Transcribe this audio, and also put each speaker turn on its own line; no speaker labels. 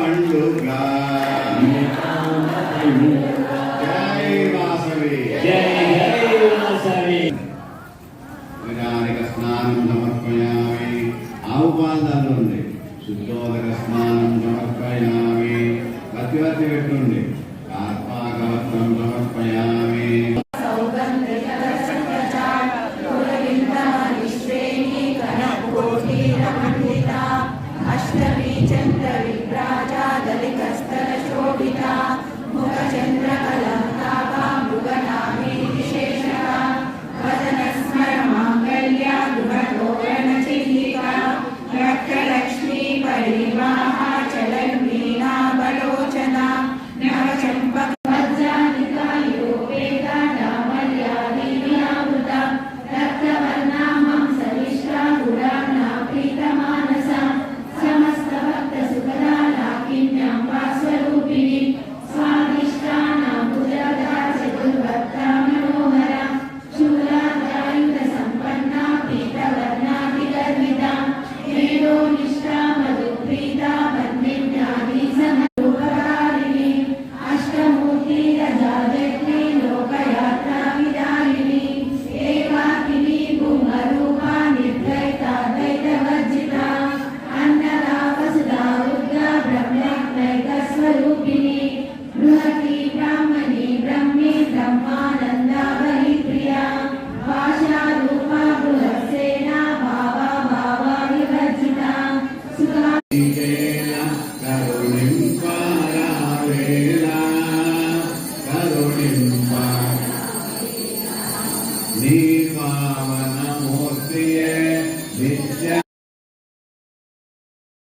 పండుగ జై వాసవి స్నానం సమర్పయామి. ఆవు పాదాలు ఉంది. శుద్ధోదక స్నానం సమర్పయామి. ప్రతివర్తి పెట్టుండి. కార్పాకవస్త్రం సమర్పయామి.
అష్టమి చంద్ర విభ్రాజా దళికస్తర శోభిత ముఖ చంద్ర కలంకాభా మృగనామే విశేష వదన స్మర మాంగళ్య గృహతోరణ చిహ్నిక రక్తలక్ష్మీ పరివాహ చలన్మీనా బలోచన నవ చంపక
జయ